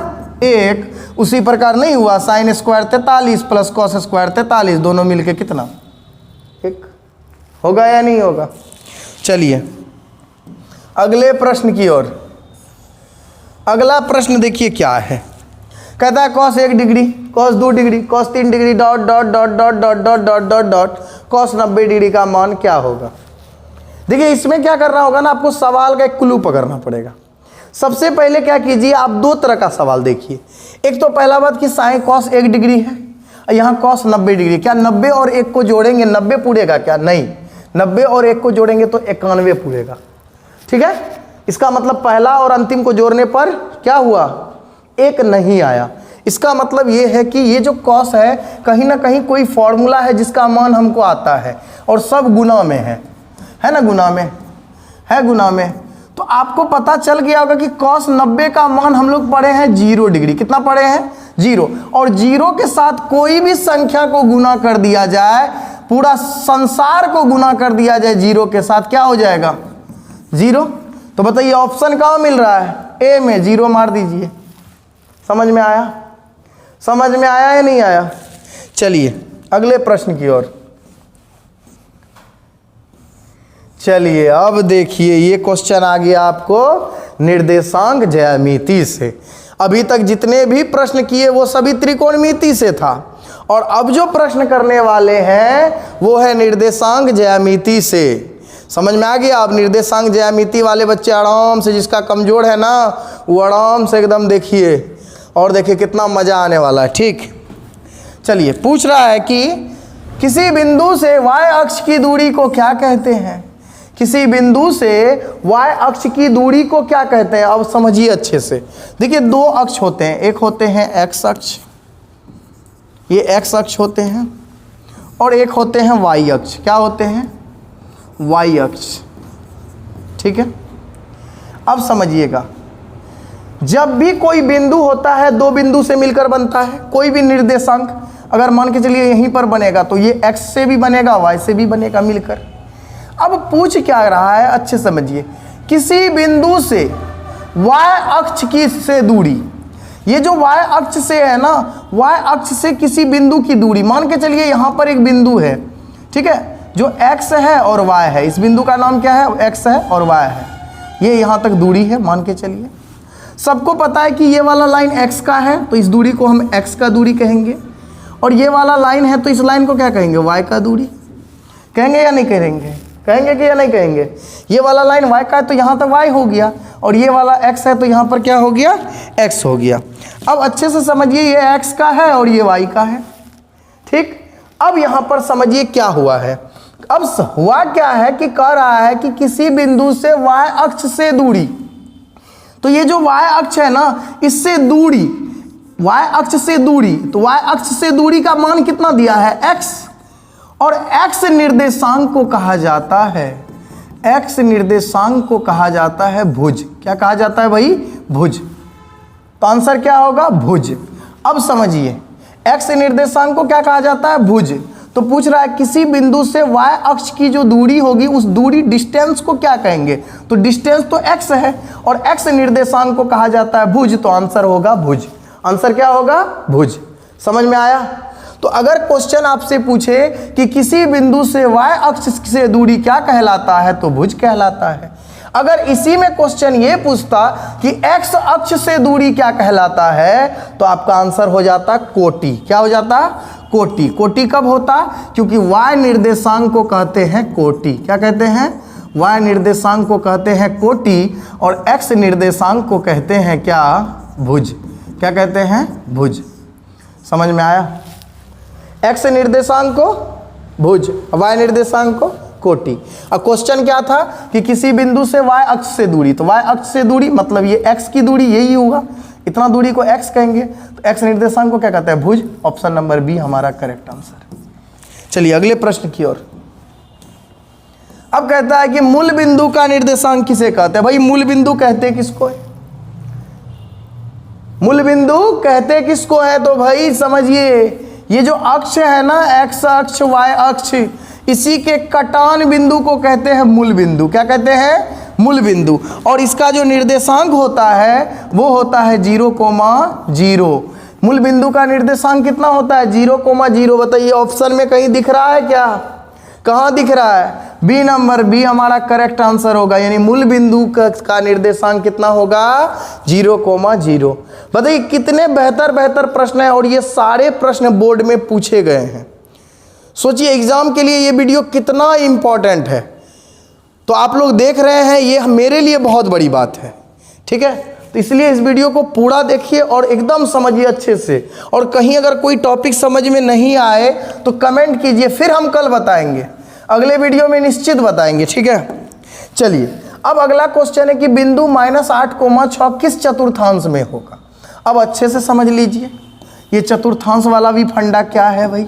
1। उसी प्रकार नहीं हुआ, sine square 43 plus cos square 43 दोनों मिलके कितना? 1 होगा या नहीं होगा? चलिए अगले प्रश्न की ओर। अगला प्रश्न देखिए क्या है। कहता है cos 1 degree, cos 2 degree, cos 3 degree dot dot dot dot dot dot dot dot dot cos 90 degree का मान क्या होगा? देखिए इसमें क्या करना होगा ना, आपको सवाल का एक क्लू पकड़ना पड़ेगा। सबसे पहले क्या कीजिए, आप 2 तरह का सवाल देखिए। एक तो पहला बात कि साइन कॉस 1 डिग्री है, यहाँ कॉस 90 डिग्री, क्या 90 और 1 को जोड़ेंगे 90 पूरेगा क्या? नहीं, 90 और 1 को जोड़ेंगे तो 91 पूरेगा। ठीक है, इसका मतलब पहला और अंतिम को जोड़ने पर क्या हुआ? 1 नहीं आया। इसका मतलब ये है कि ये जो कॉस है कहीं ना कहीं कोई फॉर्मूला है जिसका मान हमको आता है और सब गुना में है ना? गुना में है, गुना में। तो आपको पता चल गया होगा कि कॉस 90 का मान हम लोग पढ़े हैं 0 डिग्री। कितना पढ़े हैं? 0। और 0 के साथ कोई भी संख्या को गुना कर दिया जाए, पूरा संसार को गुना कर दिया जाए 0 के साथ, क्या हो जाएगा? 0। तो बताइए ऑप्शन कहाँ मिल रहा है? ए में 0 मार दीजिए। समझ में आया? समझ में आया या नहीं आया? चलिए अगले प्रश्न की ओर। चलिए अब देखिए ये क्वेश्चन आ गया आपको निर्देशांक ज्यामिति से। अभी तक जितने भी प्रश्न किए वो सभी त्रिकोणमिति से था, और अब जो प्रश्न करने वाले हैं वो है निर्देशांक ज्यामिति से। समझ में आ गया? अब निर्देशांक ज्यामिति वाले बच्चे आराम से, जिसका कमजोर है ना वो आराम से एकदम देखिए, और देखिए कितना मजा आने वाला है। ठीक, चलिए पूछ रहा है कि किसी बिंदु से y अक्ष की दूरी को क्या कहते हैं? किसी बिंदु से y अक्ष की दूरी को क्या कहते हैं? अब समझिए अच्छे से। देखिए 2 अक्ष होते हैं, एक होते हैं x अक्ष, ये x अक्ष होते हैं, और एक होते हैं y अक्ष। क्या होते हैं? y अक्ष। ठीक है, अब समझिएगा, जब भी कोई बिंदु होता है 2 बिंदु से मिलकर बनता है। कोई भी निर्देशांक अगर मान के चलिए यहीं पर बनेगा तो ये x से भी बनेगा, y से भी बनेगा मिलकर। अब पूछ क्या रहा है, अच्छे समझिए। किसी बिंदु से y अक्ष की से दूरी, ये जो y अक्ष से है ना, y अक्ष से किसी बिंदु की दूरी, मान के चलिए यहाँ पर एक बिंदु है, ठीक है, जो x है और y है। इस बिंदु का नाम क्या है? x है और y है। ये यहाँ तक दूरी है मान के चलिए। सबको पता है कि ये वाला लाइन x का है तो इस दूरी को हम x का दूरी कहेंगे, और ये वाला लाइन है तो इस लाइन को क्या कहेंगे? y का दूरी कहेंगे या नहीं कहेंगे? कहेंगे कि या नहीं कहेंगे? ये वाला लाइन y का है तो यहाँ तक y हो गया, और ये वाला x है तो यहाँ पर क्या हो गया? x हो गया। अब अच्छे से समझिए, ये x का है और ये y का है। ठीक, अब यहाँ पर समझिए क्या हुआ है। अब हुआ क्या है कि कह रहा है कि किसी बिंदु से y अक्ष से दूरी, तो ये जो y अक्ष है ना, इससे दूरी, y अक्ष से दूरी, तो y अक्ष से दूरी का मान कितना दिया है? x, और x निर्देशांक को कहा जाता है, x निर्देशांक को कहा जाता है भुज। क्या कहा जाता है भाई? भुज। तो आंसर क्या होगा? भुज। अब समझिए x निर्देशांक को क्या कहा जाता है? भुज। तो पूछ रहा है किसी बिंदु से y अक्ष की जो दूरी होगी उस दूरी डिस्टेंस को क्या कहेंगे? तो डिस्टेंस तो x है और x निर्देशांक को कहा जाता है भुज, तो आंसर होगा भुज। आंसर क्या होगा? भुज। समझ में आया? तो अगर क्वेश्चन आपसे पूछे कि किसी बिंदु से y अक्ष से दूरी क्या कहलाता है, तो भुज कहलाता है। अगर इसी में क्वेश्चन ये पूछता कि x अक्ष से दूरी क्या कहलाता है, तो आपका आंसर हो जाता कोटि। क्या हो जाता? कोटि। कोटि कब होता? क्योंकि y निर्देशांक को कहते हैं कोटि। क्या कहते हैं? y निर्देशांक को कहते हैं कोटि, और x निर्देशांक को कहते हैं क्या? भुज। क्या कहते हैं? भुज। समझ में आया? x निर्देशांक को भुज, y निर्देशांक को कोटि। अब क्वेश्चन क्या था कि किसी बिंदु से y अक्ष से दूरी, तो y अक्ष से दूरी मतलब ये x की दूरी यही होगा, इतना दूरी को x कहेंगे, तो x निर्देशांक को क्या कहते हैं? भुज। ऑप्शन नंबर बी हमारा करेक्ट आंसर। चलिए अगले प्रश्न की ओर। अब कहता है कि मूल बिंदु का निर्देशांक किसे कहते हैं? भाई मूल बिंदु कहते किसको है? मूल बिंदु कहते किसको है? तो भाई समझिए, ये जो अक्ष है ना, x अक्ष y अक्ष, इसी के कटान बिंदु को कहते हैं मूल बिंदु। क्या कहते हैं? मूल बिंदु। और इसका जो निर्देशांक होता है वो होता है 0,0। मूल बिंदु का निर्देशांक कितना होता है? 0,0। बताइए ऑप्शन में कहीं दिख रहा है क्या? कहाँ दिख रहा है? बी नंबर, बी हमारा करेक्ट आंसर होगा। यानी मूल बिंदु का निर्देशांक कितना होगा? 0,0। बताइए कितने बेहतर प्रश्न है, और ये सारे प्रश्न बोर्ड में पूछे गए हैं। सोचिए एग्जाम के लिए ये वीडियो कितना इंपॉर्टेंट है। तो आप लोग देख रहे हैं, ये मेरे लिए बहुत बड़ी बात है, ठीक है? तो इसलिए इस वीडियो को पूरा देखिए और एकदम समझिए अच्छे से। और कहीं अगर कोई टॉपिक समझ में नहीं आए तो कमेंट कीजिए, फिर हम कल बताएंगे, अगले वीडियो में निश्चित बताएंगे, ठीक है? चलिए अब अगला क्वेश्चन है कि बिंदु -8,6 किस चतुर्थांश में होगा? अब अच्छे से समझ लीजिए, ये चतुर्थांश वाला भी फंडा क्या है भाई,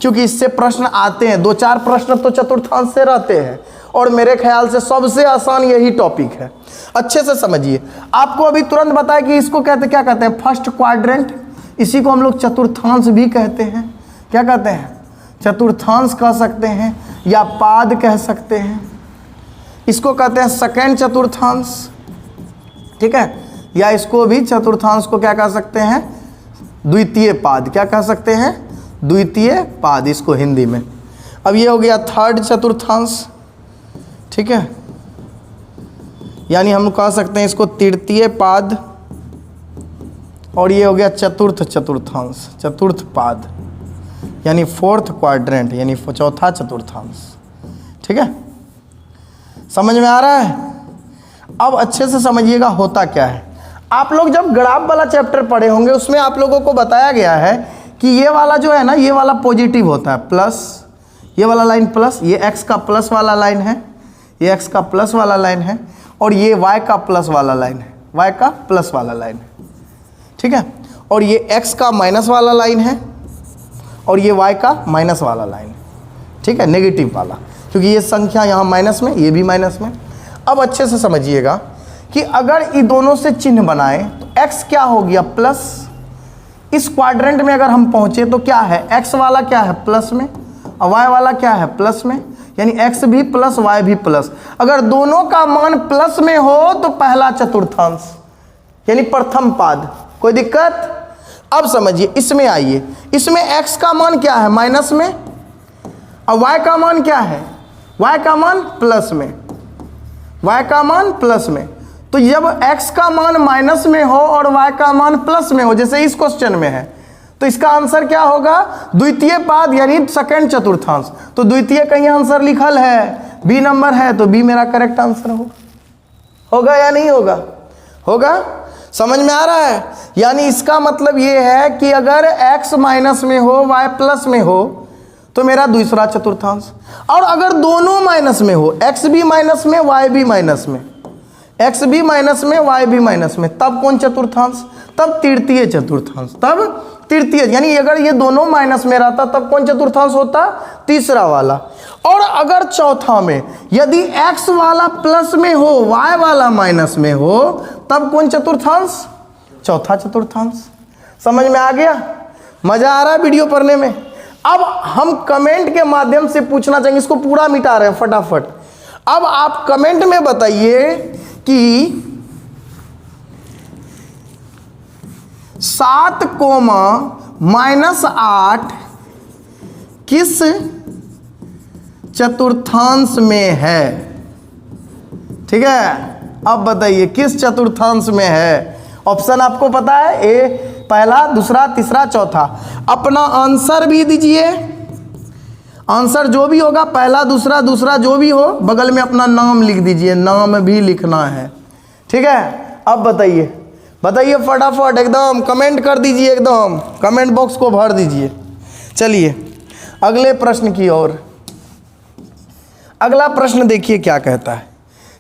क्योंकि इससे प्रश्न आते हैं, 2-4 प्रश्न तो चतुर्थांश से रहते हैं, और मेरे ख्याल से सबसे आसान यही टॉपिक है। अच्छे से समझिए। आपको अभी तुरंत बताया कि इसको कहते क्या कहते हैं? First quadrant. इसी को हम लोग चतुर्थांश भी कहते हैं। क्या कहते हैं? चतुर्थांश कह सकते हैं, या पाद कह सकते हैं। इसको कहते हैं सेकंड चतुर्थांश, ठीक है? या इसको भी चतुर्थांश को क्या कह सकते हैं? द्वितीय पाद। क्या कह सकते हैं? द्वितीय पाद इसको हिंदी में। अब ये हो गया थर्ड चतुर्थांश, ठीक है? यानी हम कह सकते हैं इसको तृतीय पाद। और ये हो गया चतुर्थ चतुर्थांश, चतुर्थ पाद, यानी फोर्थ क्वाड्रेंट, यानी चौथा चतुर्थांश, ठीक है? समझ में आ रहा है? अब अच्छे से समझिएगा होता क्या है। आप लोग जब ग्राफ वाला चैप्टर पढ़े होंगे, उसमें आप लोगों को बताया गया है कि ये वाला जो है ना, ये वाला पॉजिटिव होता है, प्लस, ये वाला लाइन प्लस, ये x का प्लस वाला लाइन है, ये x का प्लस वाला लाइन है, और ये y का प्लस वाला लाइन है, y का प्लस वाला लाइन है, ठीक है? और ये x का माइनस वाला लाइन है, और ये y का माइनस वाला लाइन है, ठीक है? नेगेटिव वाला, क्योंकि ये संख्या यहाँ माइनस में, ये भी माइनस में। अब अच्छे से समझिएगा कि अगर इन दोनों से चिन्ह बनाएं तो x क्या हो गया? प्लस। इस क्वाड्रेंट में अगर हम पहुंचे तो क्या है? x वाला क्या है? प्लस में, और y वाला क्या है? प्लस में, यानी x भी प्लस y भी प्लस। अगर दोनों का मान प्लस में हो तो पहला चतुर्थांश, यानी प्रथम पाद। कोई दिक्कत? अब समझिए, इसमें आइए, इसमें x का मान क्या है? माइनस में, और y का मान क्या है? y का मान प्लस में, y का मान प्लस में। तो जब x का मान माइनस में हो और y का मान प्लस में हो, जैसे इस क्वेश्चन में है, तो इसका आंसर क्या होगा? द्वितीय पाद, यानी सेकंड चतुर्थांश। तो द्वितीय कहीं आंसर लिखल है, बी नंबर है, तो बी मेरा करेक्ट आंसर होगा या नहीं होगा? होगा। समझ में आ रहा है? यानी इसका मतलब ये है कि अगर x माइनस में हो, y प्लस में हो, तो मेरा दूसरा चतुर्थांश। और अगर दोनों माइनस में हो, x भी माइनस में, y भी माइनस में, x भी माइनस में, y भी माइनस में, तब कौन चतुर्थांश? तब तृतीय चतुर्थांश। तब तृतीय, यानी अगर ये दोनों माइनस में रहता तब कौन चतुर्थांश होता? तीसरा वाला। और अगर चौथा में यदि x वाला प्लस में हो, y वाला माइनस में हो, तब कौन चतुर्थांश? चौथा चतुर्थांश। समझ में आ गया? मजा आ रहा है वीडियो पढ़ने में? अब हम कमेंट के माध्यम से पूछना चाहेंगे, इसको पूरा मिटा रहे हैं फटाफट। अब आप कमेंट में बताइए कि 7,-8 किस चतुर्थांश में है? ठीक है, अब बताइए किस चतुर्थांश में है? ऑप्शन आपको पता है, ए पहला, दूसरा, तीसरा, चौथा। अपना आंसर भी दीजिए। आंसर जो भी होगा, पहला, दूसरा, दूसरा जो भी हो, बगल में अपना नाम लिख दीजिए, नाम भी लिखना है, ठीक है? अब बताइए, बताइए फटाफट, एकदम कमेंट कर दीजिए, एकदम कमेंट बॉक्स को भर दीजिए। चलिए अगले प्रश्न की ओर। अगला प्रश्न देखिए क्या कहता है।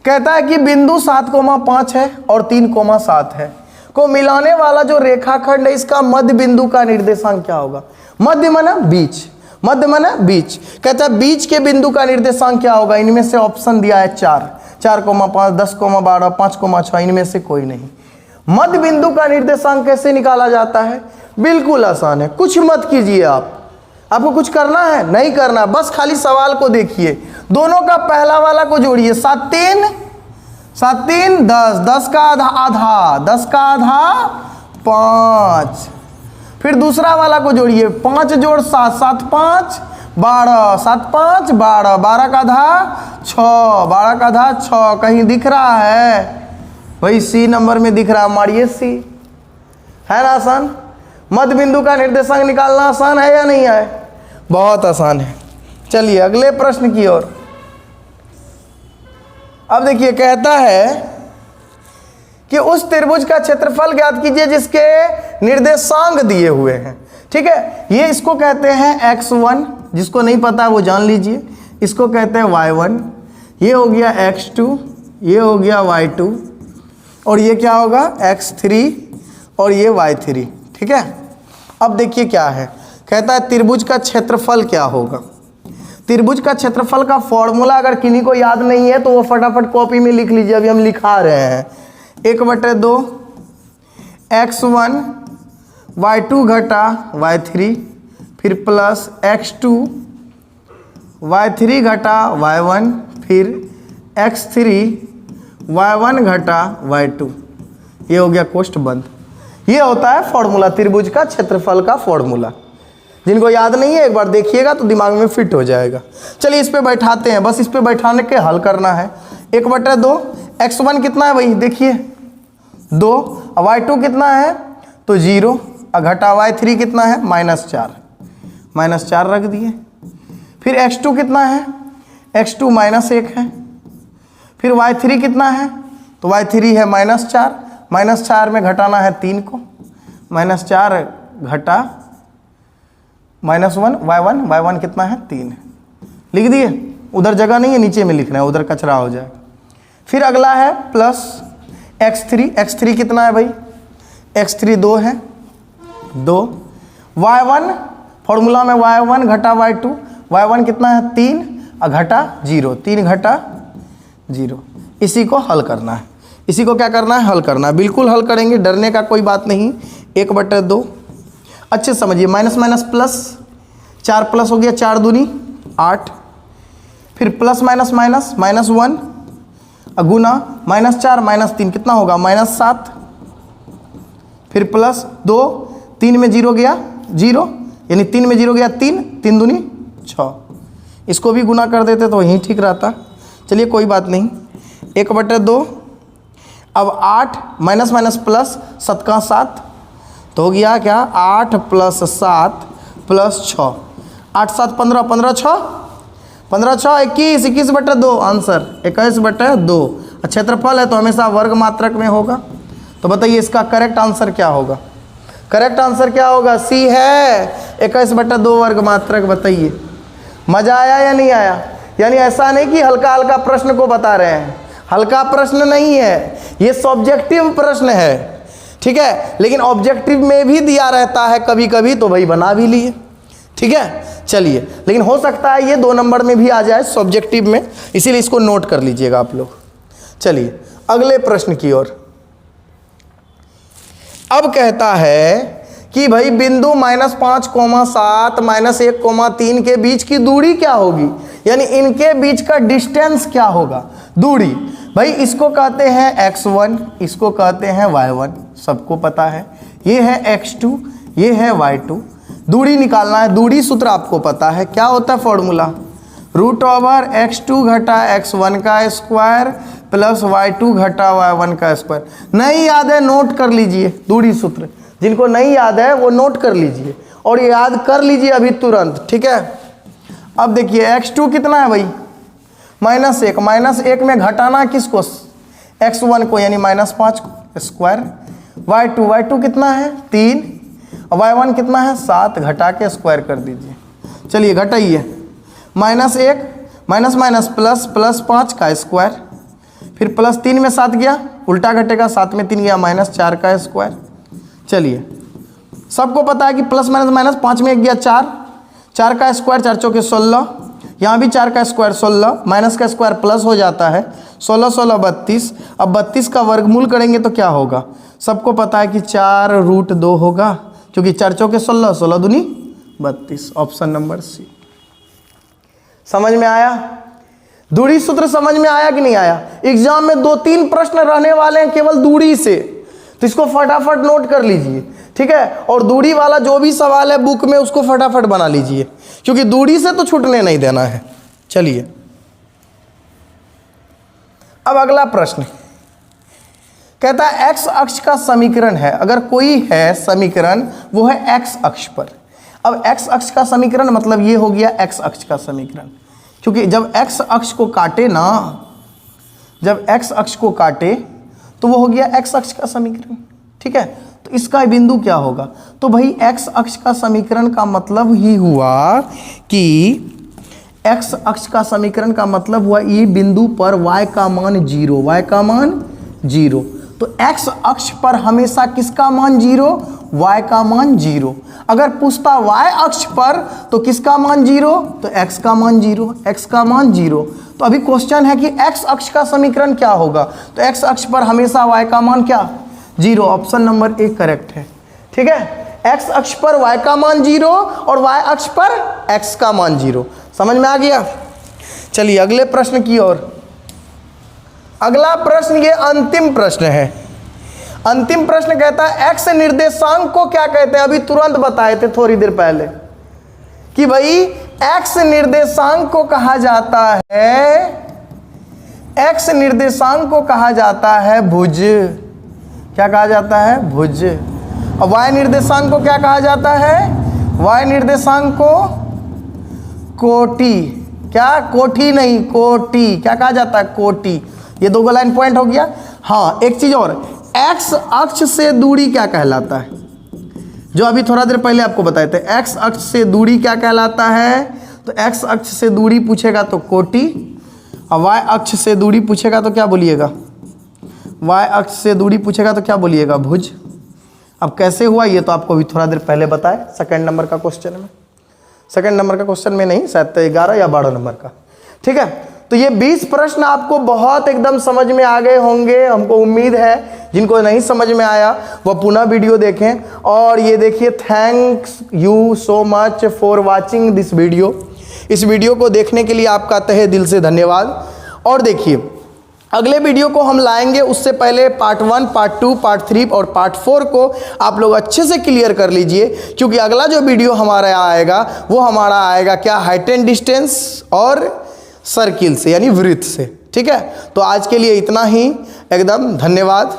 कहता है कि बिंदु 7,5 है और 3,7 है को मिलाने वाला जो रेखाखंड है इसका मध्य बिंदु का निर्देशांक क्या होगा। मध्य माना बीच, मध्य माना बीच। कहता है बीच के बिंदु का निर्देशांक क्या होगा। इनमें से ऑप्शन दिया है 4, 4,5, 10,12, 5,6, इनमें से कोई नहीं। मध्य बिंदु का निर्देशांक कैसे निकाला जाता है। बिल्कुल आसान है, कुछ मत कीजिए आपको कुछ करना है नहीं करना, बस खाली सवाल को देखिए। दोनों का पहला वाला को जोड़िए, 7 3 10, 10 का आधा 10 का आधा 5। फिर दूसरा वाला को जोड़िए, 5 जोड़ 7, 7 5 12, 7 5 12, 12 का आधा 6, 12 का आधा 6। कहीं दिख रहा है भाई, सी नंबर में दिख रहा, मारिए सी। है ना आसान। मध्य बिंदु का निर्देशांक निकालना आसान है या नहीं है। बहुत आसान है। चलिए अगले प्रश्न की ओर। अब देखिए कहता है कि उस त्रिभुज का क्षेत्रफल ज्ञात कीजिए जिसके निर्देशांक दिए हुए हैं। ठीक है, ये इसको कहते हैं x1, जिसको नहीं पता वो जान लीजिए। इसको कहते हैं y1, ये हो गया x2, ये हो गया y2, और ये क्या होगा x3 और ये y3। ठीक है, अब देखिए क्या है। कहता है त्रिभुज का क्षेत्रफल क्या होगा। त्रिभुज का क्षेत्रफल का फॉर्मूला अगर किन्हीं को याद नहीं है तो वो फटाफट कॉपी में लिख लीजिए, अभी हम लिखा रहे हैं। 1/2 x1 y2 घटा y3, फिर प्लस x2 y3 घटा y1, फिर x3 y1 घटा y2। ये हो गया कोष्ठ बंद। ये होता है फॉर्मूला, त्रिभुज का क्षेत्रफल का फॉर्मूला। जिनको याद नहीं है एक बार देखिएगा तो दिमाग में फिट हो जाएगा। चलिए इस पे बैठाते हैं, बस इस पे बैठाने के हल करना है। 1/2 x1 कितना है भाई, देखिए 2, y2 कितना है तो 0, घटा y3 कितना है -4, -4 रख दिए। फिर x2 कितना है, x2 -1 है। फिर y3 कितना है तो y3 है -4, -4 में घटाना है 3 को, -4 घटा -1 y1 कितना है 3। लिख दिए, उधर जगह नहीं है, नीचे में लिखना है, उधर कचरा हो जाएगा। फिर अगला है प्लस x3 कितना है भाई, x3 2 है, 2। y1 फॉर्मूला में y1 घटा y2, y1 कितना है 3 और घटा 0, 3 घटा 0। इसी को हल करना है, इसी को क्या करना है, हल करना है। बिल्कुल हल करेंगे, डरने का कोई बात नहीं। 1/2 अच्छे समझिए, माइनस माइनस प्लस, 4 प्लस हो गया 4 दूनी 8, फिर प्लस माइनस माइनस -1 गुना -4 -3 कितना होगा -7, फिर प्लस 2, 3 में 0 गया 0, यानी 3 में 0 गया 3, 3 दूनी 6। इसको भी गुना कर देते तो यही ठीक रहता। चलिए कोई बात नहीं। 1/2 अब 8 माइनस माइनस प्लस 7 का 7 तो हो गया क्या 8 + 7 + 6, 8 7 15, 15 6 21, 21/2 आंसर 21/2। क्षेत्रफल है तो हमेशा वर्ग मात्रक में होगा। तो बताइए इसका करेक्ट आंसर क्या होगा। करेक्ट आंसर क्या होगा, सी है 21/2 वर्ग मात्रक। बताइए मजा आया या नहीं आया। यानी ऐसा नहीं कि हल्का हल्का प्रश्न को बता रहे हैं, हल्का प्रश्न नहीं है, ये सब्जेक्टिव प्रश्न है। ठीक है, लेकिन ऑब्जेक्टिव में भी दिया रहता है कभी कभी, तो भाई बना भी लिए। ठीक है, चलिए, लेकिन हो सकता है ये 2 नंबर में भी आ जाए सब्जेक्टिव में, इसीलिए इसको नोट कर लीजिएगा आप लोग। चलिए अगले प्रश्न की ओर। अब कहता है कि भाई बिंदु -5,7 -1,3 के बीच की दूरी क्या होगी, यानी इनके बीच का डिस्टेंस क्या होगा, दूरी। भाई इसको कहते हैं x1, इसको कहते हैं y1, सबको पता है। ये है x2, ये है y2। दूरी निकालना है, दूरी सूत्र आपको पता है, क्या होता है फॉर्मूला, √x2 घटा x1 का स्क्वायर प्लस y2 घटा y1 का स्क्वायर। नहीं याद है नोट कर लीजिए दूरी सूत्र, जिनको नहीं याद है वो नोट कर लीजिए और याद कर लीजिए अभी तुरंत। ठीक है, अब देखिए x2 कितना है भाई -1, -1 में घटाना किसको, x1 को, यानी -5 स्क्वायर। y2 कितना है 3 और y1 कितना है 7, घटा के स्क्वायर कर दीजिए। चलिए घटाइए, -1 माइनस माइनस प्लस, प्लस 5 का स्क्वायर, फिर प्लस 3 में 7 गया, उल्टा घटेगा, 7 में 3 गया, माइनस 4 का स्क्वायर। चलिए, सबको पता है कि प्लस माइनस माइनस, 5 में 1 गया 4, 4 का स्क्वायर 4 चौके 16, यहाँ भी 4 का स्क्वायर 16, माइनस का स्क्वायर प्लस हो जाता है, 16 16 32। अब 32 का वर्गमूल करेंगे तो क्या होगा? सबको पता है कि 4√2 होगा, क्योंकि 4 चौके 16, 16 दूनी 32। Option number C. समझ में आया? दूरी सूत्र समझ में आया कि नहीं आया? एग्जाम में 2-3 प्रश्न रहने वाले हैं केवल दूरी से, तो इसको फटाफट नोट कर लीजिए, ठीक है। और दूरी वाला जो भी सवाल है बुक में उसको फटाफट बना लीजिए, क्योंकि दूरी से तो छूटने नहीं देना है। चलिए, अब अगला प्रश्न कहता है एक्स अक्ष का समीकरण है, अगर कोई है समीकरण वो है एक्स अक्ष पर। अब एक्स अक्ष का समीकरण मतलब ये हो गया एक्स अक्ष का समीकरण, क्योंकि जब एक्स अक्ष को काटे ना, जब एक्स अक्ष को काटे तो वो हो गया एक्स अक्ष का समीकरण, ठीक है। तो इसका बिंदु क्या होगा? तो भाई एक्स अक्ष का समीकरण का मतलब ही हुआ कि एक्स अक्ष का समीकरण का मतलब हुआ ई बिंदु पर y का मान 0, y का मान 0। तो एक्स अक्ष पर हमेशा किसका मान 0? y का मान 0। अगर पूछता y अक्ष पर तो किसका मान 0? तो x का मान 0, x का मान 0। तो अभी क्वेश्चन है कि x अक्ष का समीकरण क्या होगा? तो x अक्ष पर हमेशा y का मान क्या? 0। ऑप्शन नंबर 1 करेक्ट है, ठीक है। x अक्ष पर y का मान 0 और y अक्ष पर x का मान 0। समझ में आ गया? चलिए अगले प्रश्न की ओर। अगला प्रश्न ये अंतिम प्रश्न है। अंतिम प्रश्न कहता है एक्स निर्देशांक को क्या कहते हैं? अभी तुरंत बताए थे थोड़ी देर पहले कि भाई एक्स निर्देशांक को कहा जाता है, एक्स निर्देशांक को कहा जाता है भुज। क्या कहा जाता है? भुज। और वाई निर्देशांक को क्या कहा जाता है? वाई निर्देशांक को कोटि। क्या? कोठी नहीं, कोटि। क्या कहा जाता है? कोटि। ये 2 लाइन पॉइंट हो गया। हाँ, एक चीज और, एक्स अक्ष से दूरी क्या कहलाता है? जो अभी थोड़ा देर पहले आपको बताए थे, एक्स अक्ष से दूरी क्या कहलाता है? तो एक्स अक्ष से दूरी पूछेगा तो कोटि, और वाई अक्ष से दूरी पूछेगा तो क्या बोलिएगा? वाई अक्ष से दूरी पूछेगा तो क्या बोलिएगा? भुज। अब कैसे हुआ ये तो आपको अभी थोड़ा देर पहले बताए, सेकंड नंबर का क्वेश्चन में। सेकंड नंबर का क्वेश्चन में नहीं, शायद 11 या 12 नंबर का, ठीक है। तो ये 20 प्रश्न आपको बहुत एकदम समझ में आ गए होंगे, हमको उम्मीद है। जिनको नहीं समझ में आया वह पुनः वीडियो देखें। और ये देखिए, thanks you so much for watching this video. इस वीडियो को देखने के लिए आपका तहे दिल से धन्यवाद। और देखिए, अगले वीडियो को हम लाएंगे, उससे पहले पार्ट 1, पार्ट 2, पार्ट 3 और पार्ट 4 को आप लोग अच्छे से क्लियर कर लीजिए, क्योंकि अगला जो वीडियो हमारा आएगा वो हमारा आएगा क्या? हाइट एंड डिस्टेंस और सर्किल से, यानी वृत्त से, ठीक है। तो आज के लिए इतना ही, एकदम धन्यवाद।